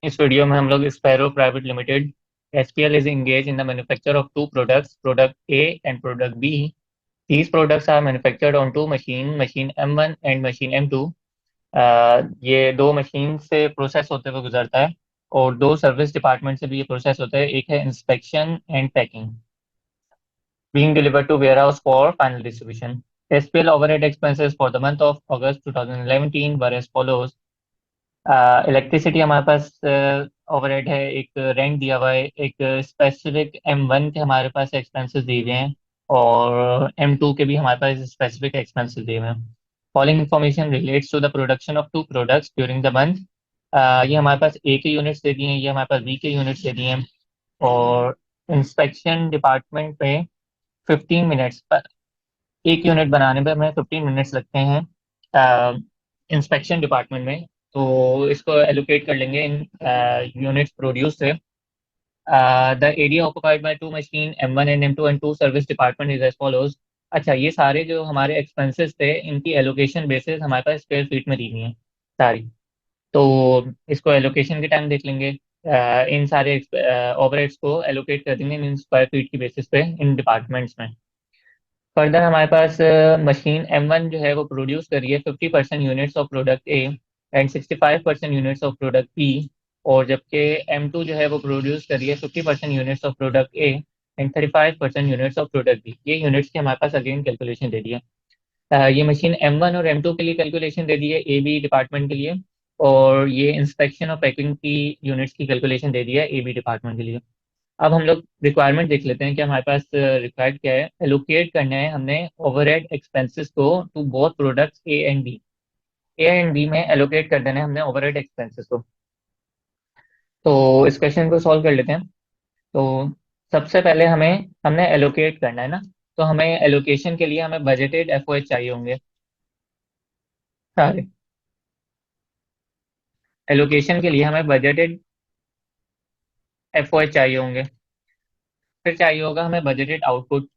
इस वीडियो में हम लोग sparrow private limited SPL is engaged in the manufacture of two products, product A and product B. These products are manufactured on two machine M1 and machine M2. ये दो machine से process होते हुए गुजरता है और दो सर्विस डिपार्टमेंट से भी ये प्रोसेस होता है। एक है inspection and packing, being delivered to warehouse for final distribution. SPL overhead expenses for the month of August 2011 were as follows. Electricity हमारे पास ओवरहेड है, एक रेंट दिया हुआ है, एक स्पेसिफिक M1 के हमारे पास एक्सपेंसेस दिए हुए हैं और M2 के भी हमारे पास स्पेसिफिक एक्सपेंसेस दिए हुए हैं। Following information relates to the production of two products during the month. ये हमारे पास ए के यूनिट्स दे दिए हैं, ये हमारे पास बी के यूनिट्स दे दिए हैं। और इंस्पेक्शन डिपार्टमेंट पे 15 मिनट्स, एक यूनिट बनाने में हमें 15 मिनट्स लगते हैं इंस्पेक्शन डिपार्टमेंट में। तो इसको एलोकेट कर लेंगे इन यूनिट्स प्रोड्यूस से। The area occupied by two machine M1 and M2 and two service department is as follows. अच्छा, ये सारे जो हमारे एक्सपेंसेस थे इनकी एलोकेशन बेसिस हमारे पास स्क्वायर फीट में दी हुई है सारी। तो इसको एलोकेशन के टाइम देख लेंगे। इन सारे ओवरहेड्स को एलोकेट कर देंगे इन स्क्वायर फीट की बेसिस पे इन डिपार्टमेंट्स में। फर्दर हमारे पास मशीन M1 जो है वो प्रोड्यूस कर रही है 50% units of product A and 65% units of product B. और जबकि M2 जो है वो प्रोड्यूस कर रही है 50% units of product A and 35% units of product B. ये यूनिट्स की हमारे पास अगेन कैलकुलेशन दे दी है। ये मशीन M1 और M2 के लिए कैलकुलेशन दे दी है ए बी डिपार्टमेंट के लिए। और ये इंस्पेक्शन और पैकिंग की यूनिट्स की कैलकुलेशन दे दी है ए बी डिपार्टमेंट के लिए। अब हम लोग रिक्वायरमेंट देख लेते हैं कि हमारे पास रिक्वायर्ड क्या है। एलोकेट करना है हमने ओवरहेड एक्सपेंसेस को to both products A and B. A and B में एलोकेट कर देना है हमने ओवरहेड एक्सपेंसेस को। तो इस क्वेश्चन को सॉल्व कर लेते हैं। तो सबसे पहले हमें हमने एलोकेट करना है ना। तो हमें एलोकेशन के लिए हमें बजटेड FOH चाहिए होंगे सारे। एलोकेशन के लिए हमें बजटेड FOH चाहिए होंगे। फिर चाहिए होगा हमें बजटेड आउटपुट।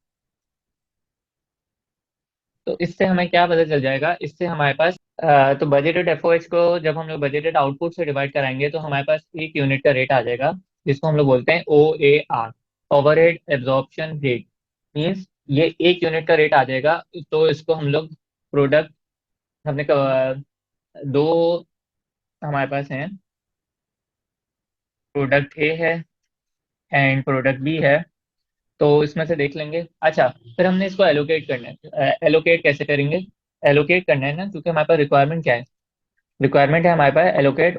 तो इससे हमें क्या पता चल जाएगा, इससे हमारे पास तो बजटेड एफओएच को जब हम लोग बजटेड आउटपुट से डिवाइड कराएंगे तो हमारे पास एक यूनिट का रेट आ जाएगा, जिसको हम लोग बोलते हैं OAR, overhead absorption rate. Means ये एक यूनिट का रेट आ जाएगा। तो इसको हम लोग प्रोडक्ट हमने दो हमारे पास हैं, प्रोडक्ट ए है एंड प्रोडक्ट बी है। तो इसमें से देख लेंगे। अच्छा, फिर हमने इसको एलोकेट करना है। एलोकेट कैसे करेंगे? एलोकेट करना है ना, क्योंकि हमारे पास रिक्वायरमेंट क्या है? रिक्वायरमेंट है हमारे पास allocate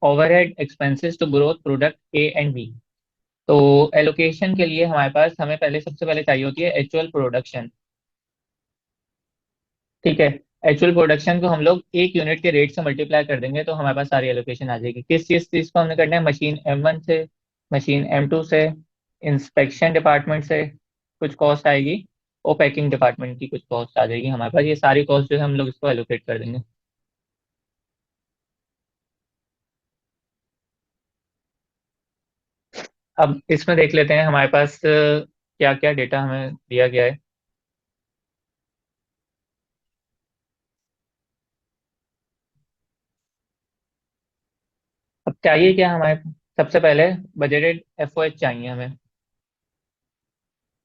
overhead expenses to growth product A and B. तो एलोकेशन के लिए हमारे पास हमें पहले सबसे पहले चाहिए होती है एक्चुअल प्रोडक्शन। ठीक है। एक्चुअल प्रोडक्शन को हम लोग एक यूनिट के रेट से मल्टीप्लाई कर देंगे तो हमारे पास सारी एलोकेशन आ जाएगी। किस चीज चीज को हमने करना है? मशीन M1 से, मशीन M2 से, इंस्पेक्शन डिपार्टमेंट से कुछ कॉस्ट आएगी और पैकिंग डिपार्टमेंट की कुछ कॉस्ट आ जाएगी हमारे पास। ये सारी कॉस्ट जो है हम लोग इसको एलोकेट कर देंगे। अब इसमें देख लेते हैं हमारे पास क्या क्या डेटा हमें दिया गया है। अब चाहिए क्या हमारे? सबसे पहले बजटेड FOH चाहिए हमें।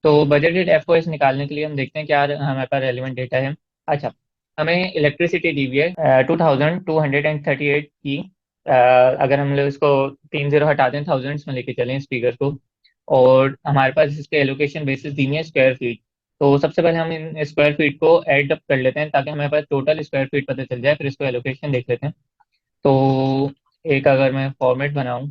तो बजटेड FOH निकालने के लिए हम देखते हैं क्या हमारे पास रेलिवेंट डेटा है। अच्छा, हमें इलेक्ट्रिसिटी दी हुई है 2238 की। अगर हम लोग इसको 3 जीरो हटा दें, थाउजेंड्स में लेके चलें इस फिगर को। और हमारे पास इसके एलोकेशन बेसिस दी हुई है स्क्वायर फीट। तो सबसे पहले हम इन स्क्वायर फीट को ऐड अप कर लेते हैं ताकि हमारे पास टोटल स्क्वायर फीट पता चल जाए, फिर इसको एलोकेशन देख लेते हैं। तो एक अगर मैं फॉर्मेट बनाऊं,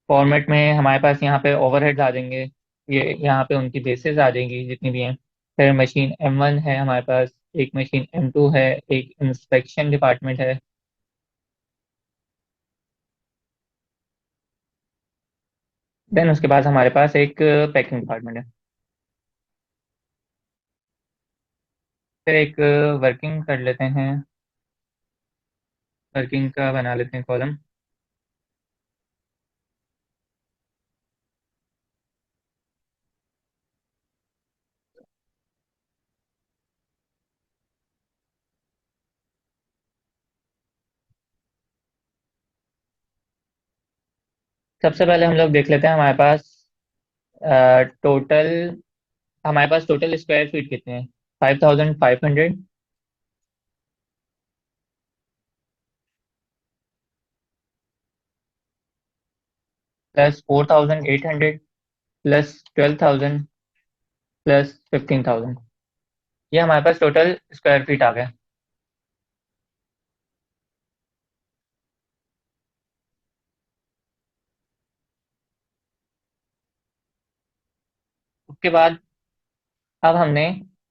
फॉर्मेट में हमारे पास यहाँ पे ओवरहेड्स आ जाएंगे। ये यहाँ पे उनकी बेसिस आ जाएंगी जितनी भी हैं। फिर मशीन M1 है हमारे पास, एक मशीन M2 है, एक इंस्पेक्शन डिपार्टमेंट है। देन उसके बाद हमारे पास एक पैकिंग डिपार्टमेंट है। फिर एक वर्किंग कर लेते हैं, वर्किंग का बना लेते हैं कॉलम। सबसे पहले हम लोग देख लेते हैं टोटल हमारे पास टोटल स्क्वायर फीट कितने हैं। 5500 प्लस 4800 प्लस 12000 प्लस 15000। ये हमारे पास टोटल स्क्वायर फीट आ गया। उसके बाद अब हमने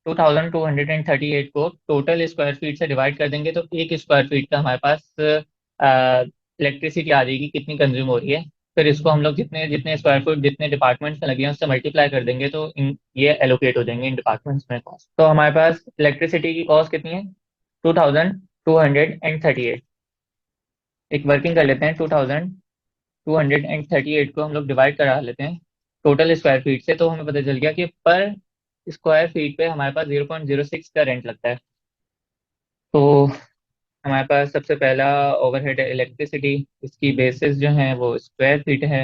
2238 को टोटल स्क्वायर फीट से डिवाइड कर देंगे, तो एक स्क्वायर फीट का हमारे पास इलेक्ट्रिसिटी आ जाएगी कितनी कंज्यूम हो रही है। फिर इसको हम लोग जितने जितने स्क्वायर फीट जितने डिपार्टमेंट्स में लगे हैं उससे मल्टीप्लाई कर देंगे, तो इन ये एलोकेट हो जाएंगे इन डिपार्टमेंट्स में कॉस्ट। तो हमारे पास इलेक्ट्रिसिटी की कॉस्ट कितनी है? 2238। एक वर्किंग कर लेते हैं, 2238 को हम लोग डिवाइड करा लेते हैं टोटल स्क्वायर फीट से, तो हमें पता चल गया कि पर स्क्वायर फीट पे हमारे पास 0.06 का रेंट लगता है। तो हमारे पास सबसे पहला ओवरहेड है इलेक्ट्रिसिटी। इसकी बेसिस जो है वो स्क्वायर फीट है।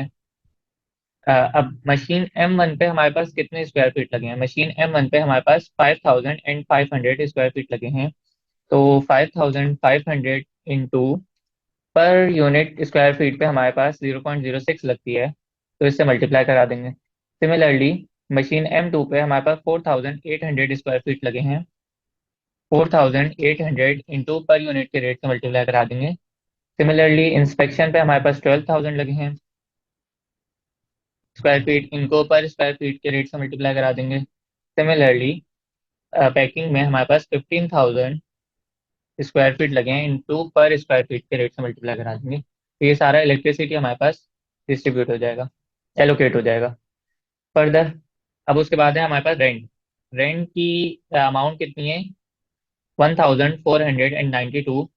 अब मशीन M1 पे हमारे पास कितने स्क्वायर फीट लगे हैं? मशीन M1 पे हमारे पास 5500 स्क्वायर फीट लगे हैं। तो 5500 इंटू पर यूनिट स्क्वायर फीट पे हमारे पास 0.06 लगती है, तो इससे मल्टीप्लाई करा देंगे। सिमिलरली मशीन M2 पे हमारे पास 4800 स्क्वायर फीट लगे हैं। 4800 इंटू पर यूनिट के रेट से मल्टीप्लाई करा देंगे। सिमिलरली इंस्पेक्शन पे हमारे पास 12000 लगे हैं स्क्वायर फीट, इनको पर स्क्वायर फीट के रेट से मल्टीप्लाई करा देंगे। सिमिलरली पैकिंग में हमारे पास 15000 स्क्वायर फीट लगे हैं, इनटू पर स्क्वायर फीट के रेट से मल्टीप्लाई करा देंगे, तो ये सारा इलेक्ट्रिसिटी हमारे पास डिस्ट्रीब्यूट हो जाएगा, एलोकेट हो जाएगा फर्दर। अब उसके बाद है हमारे पास रेंट। रेंट की अमाउंट कितनी है? 1492।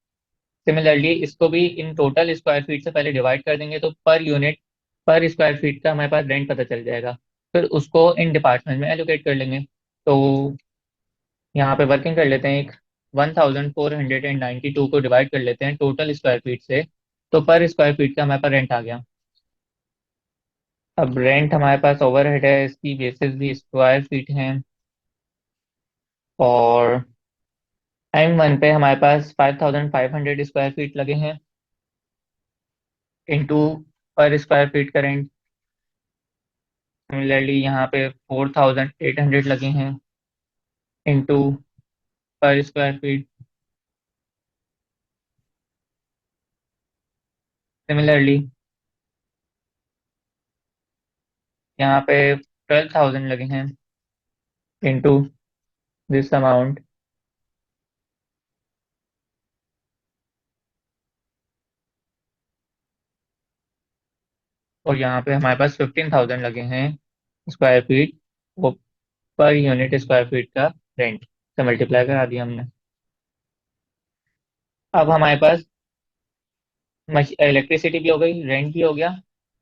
सिमिलरली इसको भी इन टोटल स्क्वायर फीट से पहले डिवाइड कर देंगे, तो पर यूनिट पर स्क्वायर फीट का हमारे पास रेंट पता चल जाएगा। फिर उसको इन डिपार्टमेंट में एलोकेट कर लेंगे। तो यहाँ पे वर्किंग कर लेते हैं, एक 1492 को डिवाइड कर लेते हैं टोटल स्क्वायर फीट से, तो पर स्क्वायर फीट का हमारे पास रेंट आ गया। अब रेंट हमारे पास ओवरहेड है, इसकी बेसिस भी स्क्वायर फीट है। और M1 पे हमारे पास 5500 स्क्वायर फीट लगे हैं, इंटू पर स्क्वायर फीट का रेंट। सिमिलरली यहाँ पे 4800 लगे हैं, इंटू पर स्क्वायर फीट। सिमिलरली यहाँ पे 12000 लगे हैं, इंटू दिस अमाउंट। और यहाँ पे हमारे पास 15000 लगे हैं स्क्वायर फीट, वो पर यूनिट स्क्वायर फीट का रेंट से मल्टीप्लाई करा दिया हमने। अब हमारे पास इलेक्ट्रिसिटी भी हो गई, रेंट भी हो गया।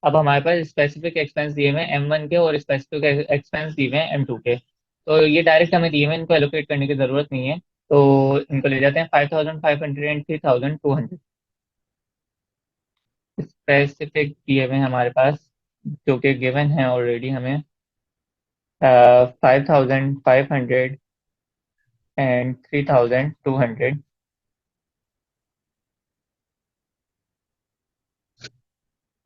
अब हमारे पास स्पेसिफिक एक्सपेंस दिए हुए हैं M1 के, और स्पेसिफिक एक्सपेंस दिए हुए हैं M2 के। तो ये डायरेक्ट हमें दिए हुए हैं, इनको एलोकेट करने की जरूरत नहीं है। तो इनको ले जाते हैं, 5500 एंड 3200। स्पेसिफिक दिए हुए हैं हमारे पास, जो कि गिवन है ऑलरेडी हमें, 5500 एंड 3200।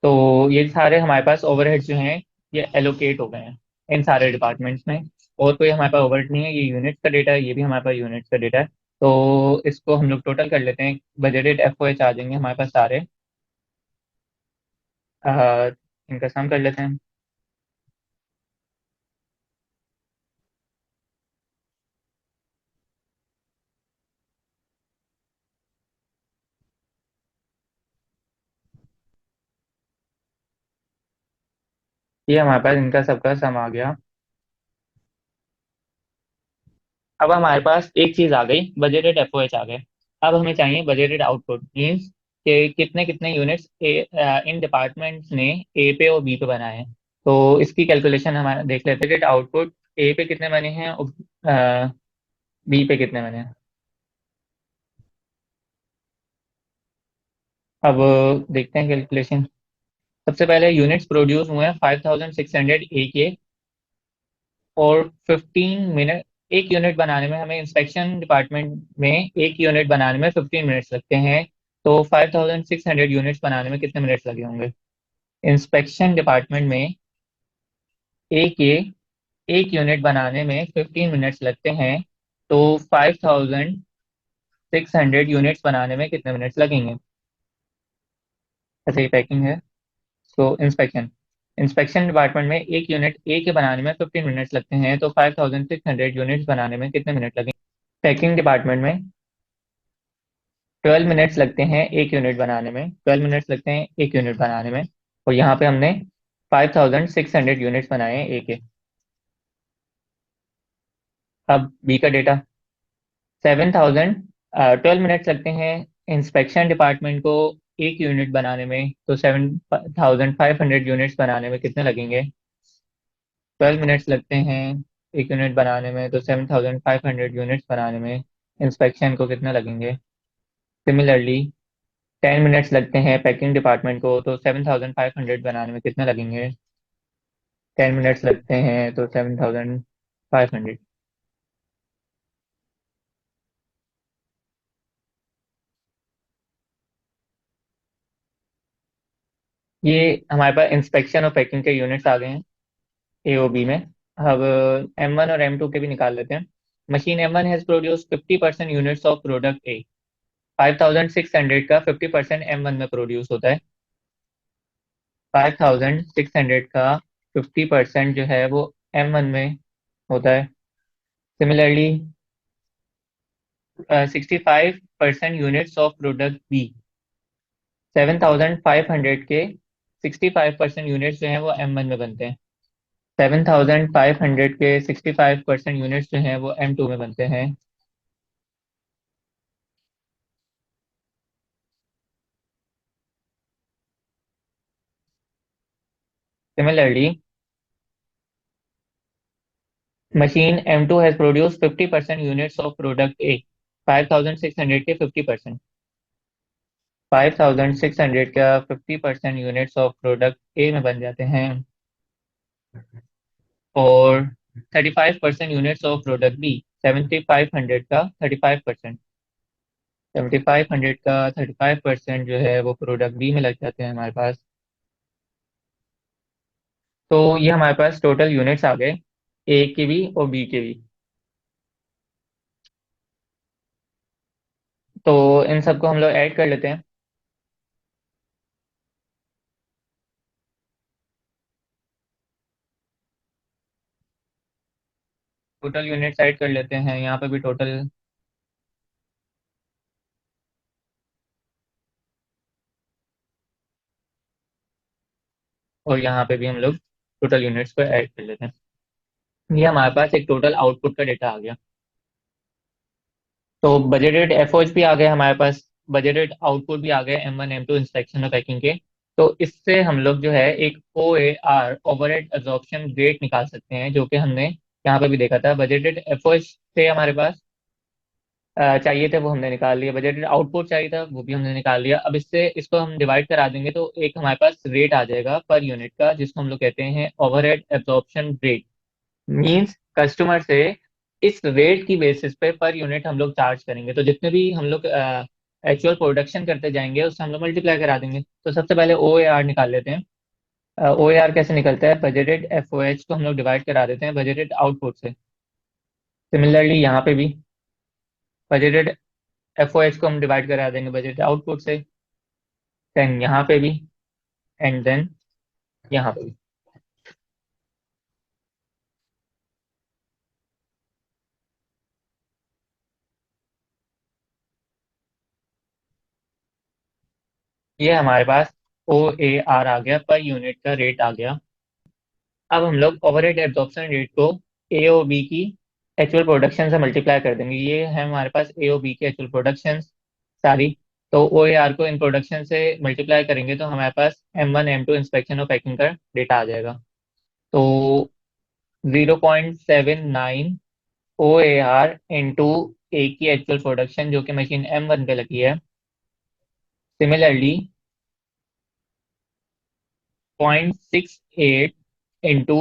तो ये सारे हमारे पास ओवरहेड जो हैं ये एलोकेट हो गए हैं इन सारे डिपार्टमेंट्स में। और कोई हमारे पास ओवरहेड नहीं है, ये यूनिट्स का डेटा है, ये भी हमारे पास यूनिट्स का डेटा है। तो इसको हम लोग टोटल कर लेते हैं, बजटेड FOH आ जाएंगे हमारे पास सारे। अह, इनका सम कर लेते हैं। ये हमारे पास इनका सबका सम आ गया। अब हमारे पास एक चीज आ गई, बजटेड FOH आ गए। अब हमें चाहिए बजटेड आउटपुट, मीन्स कि कितने कितने यूनिट्स इन डिपार्टमेंट्स ने A पे और B पे बनाए हैं। तो इसकी कैलकुलेशन हमारा देख लेते हैं कि आउटपुट A पे कितने बने हैं और B पे कितने बने हैं। अब देखते हैं कैलकुलेशन। सबसे पहले यूनिट्स प्रोड्यूस हुए हैं 5600 ए के, और 15 मिनट, एक यूनिट बनाने में हमें इंस्पेक्शन डिपार्टमेंट में एक यूनिट बनाने में 15 मिनट्स लगते हैं। तो 5600 यूनिट्स बनाने में कितने मिनट्स लगे होंगे? इंस्पेक्शन डिपार्टमेंट में ए के एक यूनिट बनाने में 15 मिनट्स लगते हैं। तो 5600 यूनिट्स बनाने में कितने मिनट्स लगेंगे? ऐसे ही पैकिंग है। तो इंस्पेक्शन इंस्पेक्शन डिपार्टमेंट में एक यूनिट ए के बनाने में 15 मिनट्स लगते हैं। तो 5600 यूनिट्स बनाने में कितने मिनट लगेंगे? पैकिंग डिपार्टमेंट में 12 मिनट्स लगते हैं एक यूनिट बनाने में, 12 मिनट्स लगते हैं एक यूनिट बनाने में। और यहाँ पे हमने 5600 यूनिट्स बनाए हैं ए के। अब बी का डेटा, 7000 12 मिनट्स लगते हैं इंस्पेक्शन डिपार्टमेंट को एक यूनिट बनाने में। तो 7500 यूनिट्स बनाने में कितने लगेंगे? 12 मिनट्स लगते हैं एक यूनिट बनाने में, तो 7500 यूनिट्स बनाने में इंस्पेक्शन को कितने लगेंगे? सिमिलरली 10 मिनट्स लगते हैं पैकिंग डिपार्टमेंट को, तो 7500 बनाने में कितने लगेंगे? 10 मिनट्स लगते हैं, तो 7500। ये हमारे पास इंस्पेक्शन और पैकिंग के यूनिट्स आ गए हैं एओबी में। अब M1 और M2 के भी निकाल लेते हैं। Machine M1 has produce 50% units of product ए। 5600 का 50% M1 में प्रोड्यूस होता है। 5600 का 50% जो है वो M1 में होता है। Similarly 65% units of product B, 7500 के 65% यूनिट्स जो हैं वो M1 में बनते हैं। 7500 के 65% यूनिट्स जो हैं वो M2 में बनते हैं। Similarly machine M2 has produce 50% units of product ए। 5600 के 50%, 5600 का 50% यूनिट्स ऑफ प्रोडक्ट ए में बन जाते हैं। और 35% यूनिट्स ऑफ प्रोडक्ट बी, 7500 का 35%, 7500 का 35% जो है वो प्रोडक्ट बी में लग जाते हैं हमारे पास। तो ये हमारे पास टोटल यूनिट्स आ गए ए के भी और बी के भी। तो इन सबको हम लोग ऐड कर लेते हैं। टोटल यूनिट्स ऐड कर लेते हैं, यहाँ पे भी टोटल, और यहाँ पे भी हम लोग टोटल यूनिट्स को ऐड कर लेते हैं। ये हमारे पास एक टोटल आउटपुट का डेटा आ गया। तो बजटेड एफओएच भी आ गए हमारे पास, बजटेड आउटपुट भी आ गए M1 M2 इंस्पेक्शन और पैकिंग के। तो इससे हम लोग जो है एक OAR ओवरहेड एब्जॉर्प्शन रेट निकाल सकते हैं, जो कि हमने यहाँ पे भी देखा था। बजटेड एफओएच थे हमारे पास, चाहिए थे वो हमने निकाल लिया। बजटेड आउटपुट चाहिए था वो भी हमने निकाल लिया। अब इससे इसको हम डिवाइड करा देंगे तो एक हमारे पास रेट आ जाएगा पर यूनिट का, जिसको हम लोग कहते हैं overhead absorption rate. Means customer से इस रेट की बेसिस पे पर यूनिट हम लोग चार्ज करेंगे। तो जितने भी हम लोग एक्चुअल प्रोडक्शन करते जाएंगे उससे हम लोग मल्टीप्लाई करा देंगे। तो सबसे पहले OAR निकाल लेते हैं। OAR कैसे निकलता है? बजटेड एफओएच को हम लोग डिवाइड करा देते हैं बजटेड आउटपुट से। सिमिलरली यहाँ पे भी बजटेड एफओएच को हम डिवाइड करा देंगे बजटेड आउटपुट से। देन यहाँ पे भी, एंड देन यहाँ पे भी। ये हमारे पास OAR आ गया, पर यूनिट का रेट आ गया। अब हम लोग ओवरहेड एब्जॉर्प्शन रेट को ए ओ बी की एक्चुअल प्रोडक्शन से मल्टीप्लाई कर देंगे। ये है हमारे पास ए ओ बी की एक्चुअल प्रोडक्शन सारी। तो ओ ए आर को इन प्रोडक्शन से मल्टीप्लाई करेंगे तो हमारे पास M1 M2 इंस्पेक्शन और पैकिंग का डेटा आ जाएगा। तो 0.79 ओ ए आर इंटू ए की एक्चुअल प्रोडक्शन जो कि मशीन M1 पे लगी है। सिमिलरली 0.68 इंटू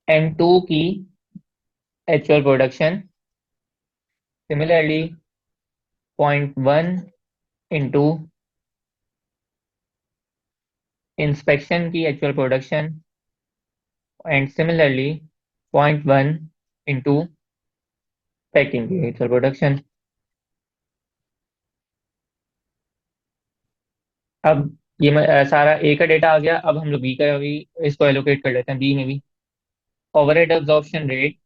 M2 की actual production, similarly 0.1 into inspection की actual production, and similarly 0.1 into packing की एक्चुअल प्रोडक्शन। अब ये सारा ए का डेटा आ गया। अब हम लोग बी का भी इसको एलोकेट कर लेते हैं, बी में भी overhead absorption rate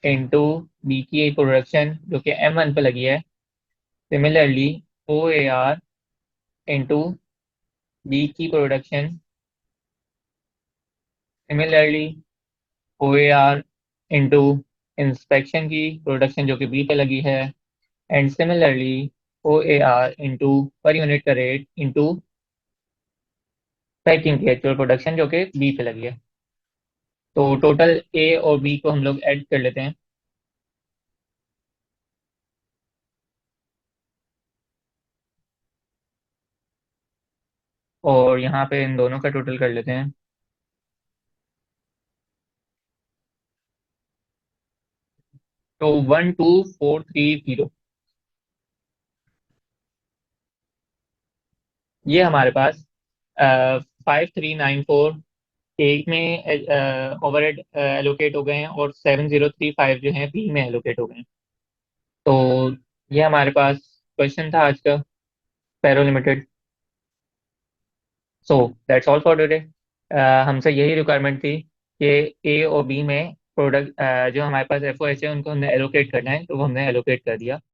into B की प्रोडक्शन जो कि M1 पे लगी है, सिमिलरली OAR इंटू बी की production, similarly OAR into inspection की प्रोडक्शन जो कि बी पे लगी है, एंड सिमिलरली OAR इंटू पर यूनिट का रेट इंटू पैकिंग की एक्चुअल प्रोडक्शन जो कि बी पे लगी है। तो टोटल ए और बी को हम लोग ऐड कर लेते हैं, और यहाँ पे इन दोनों का टोटल कर लेते हैं। तो 12430, ये हमारे पास 5394 एक में ओवरहेड एलोकेट हो गए हैं, और 7035 जो है बी में एलोकेट हो गए हैं। तो ये हमारे पास क्वेश्चन था आज का, पैरो limited. So that's all for today. हमसे यही रिक्वायरमेंट थी कि ए और बी में प्रोडक्ट जो हमारे पास एफ ओ एच है उनको हमने एलोकेट करना है, तो वो हमने एलोकेट कर दिया।